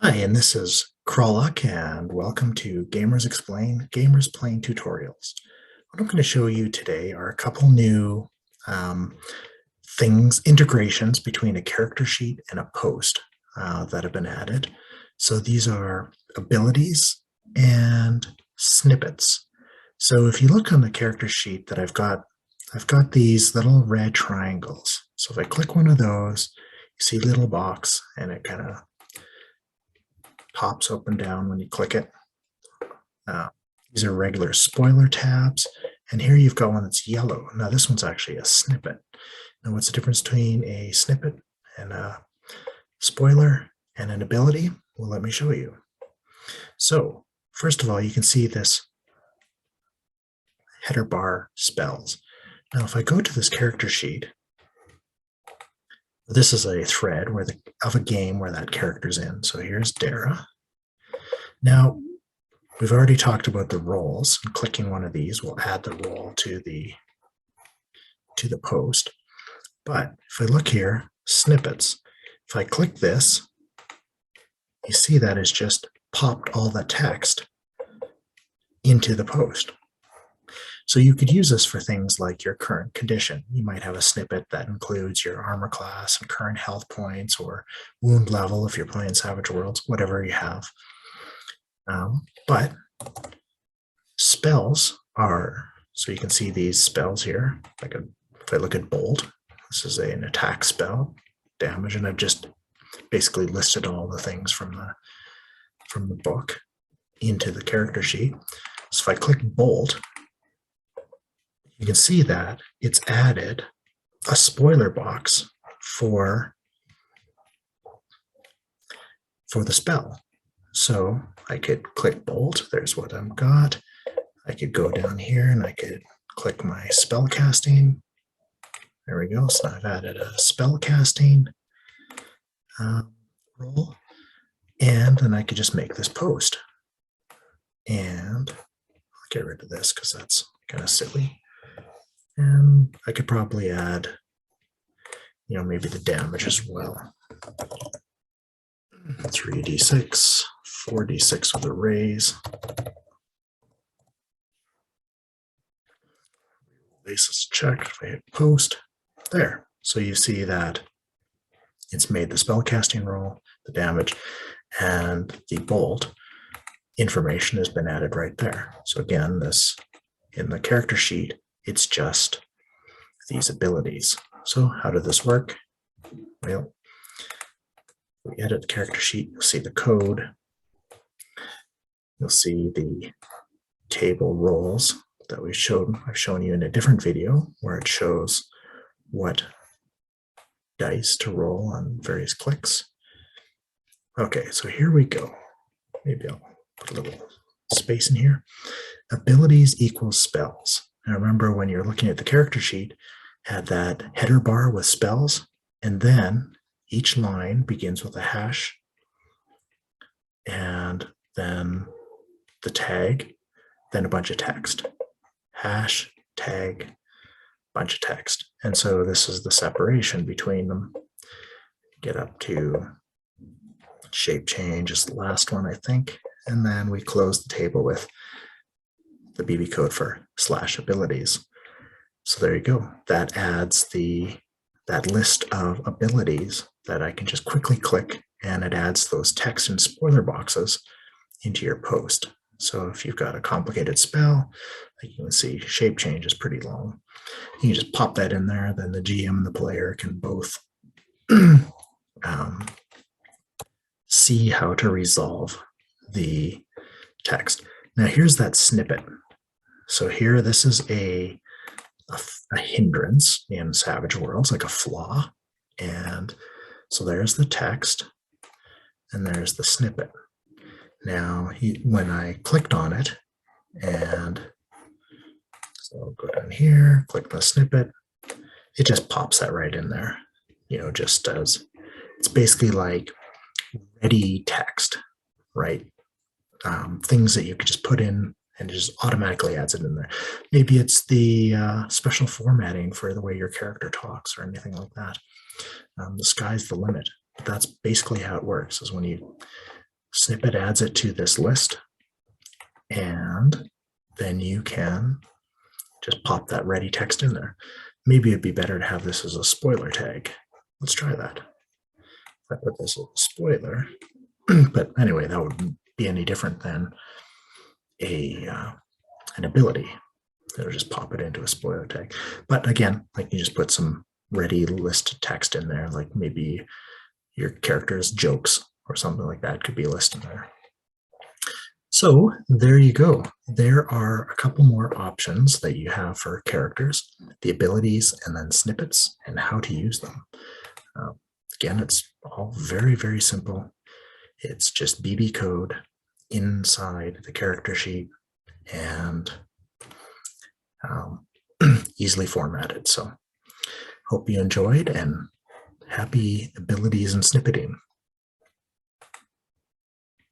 Hi, and this is Qralloqian, and welcome to Gamers Explain, Gamers Playing Tutorials. What I'm going to show you today are a couple new integrations between a character sheet and a post that have been added. So these are abilities and snippets. So if you look on the character sheet that I've got these little red triangles. So if I click one of those, you see a little box, and it kind of pops up and down when you click it. These are regular spoiler tabs, and here you've got one that's yellow. Now this one's actually a snippet. Now what's the difference between a snippet and a spoiler and an ability? Well, let me show you. So first of all, you can see this header bar spells. Now if I go to this character sheet, this is a thread of a game where that character's in. So here's Dara. Now, we've already talked about the roles, and clicking one of these will add the role to the post. But if I look here, snippets, if I click this, you see that it's just popped all the text into the post. So you could use this for things like your current condition. You might have a snippet that includes your armor class and current health points, or wound level if you're playing Savage Worlds, whatever you have. But spells are, so you can see these spells here. If I look at bolt, this is an attack spell, damage, and I've just basically listed all the things from the book into the character sheet. So if I click bolt, you can see that it's added a spoiler box for the spell. So I could click bolt, there's what I've got. I could go down here and I could click my spell casting. There we go, so I've added a spell casting role. And then I could just make this post. And I'll get rid of this because that's kind of silly. And I could probably add, maybe the damage as well. 3d6, 4d6 with a raise. Basis check, if I hit post, there. So you see that it's made the spellcasting roll, the damage, and the bolt information has been added right there. So again, this in the character sheet, it's just these abilities. So how did this work? Well, we edit the character sheet, you'll see the code. You'll see the table roles that I've shown you in a different video where it shows what dice to roll on various clicks. Okay, so here we go. Maybe I'll put a little space in here. Abilities equals spells. Now remember, when you're looking at the character sheet, had that header bar with spells, and then each line begins with a hash, and then the tag, then a bunch of text. Hash, tag, bunch of text. And so this is the separation between them. Get up to shape change is the last one, I think. And then we close the table with the BB code for /abilities. So there you go. That adds that list of abilities that I can just quickly click, and it adds those text and spoiler boxes into your post. So if you've got a complicated spell, like you can see, shape change is pretty long. You can just pop that in there, then the GM and the player can both see how to resolve the text. Now here's that snippet. So here, this is a hindrance in Savage Worlds, like a flaw. And so there's the text, and there's the snippet. Now, when I clicked on it, and so I'll go down here, click the snippet, it just pops that right in there, just as, it's basically like ready text, right? Things that you could just put in and it just automatically adds it in there. Maybe it's the special formatting for the way your character talks or anything like that. The sky's the limit. But that's basically how it works, is when you Snippet adds it to this list, and then you can just pop that ready text in there. Maybe it'd be better to have this as a spoiler tag. Let's try that. If I put this as a spoiler, but anyway, that wouldn't be any different than an ability. It'll just pop it into a spoiler tag. But again, like you just put some ready list text in there, like maybe your character's jokes or something like that could be listed there. So there you go. There are a couple more options that you have for characters, the abilities and then snippets and how to use them. Again, it's all very, very simple. It's just BB code inside the character sheet and easily formatted. So hope you enjoyed and happy abilities and snippeting.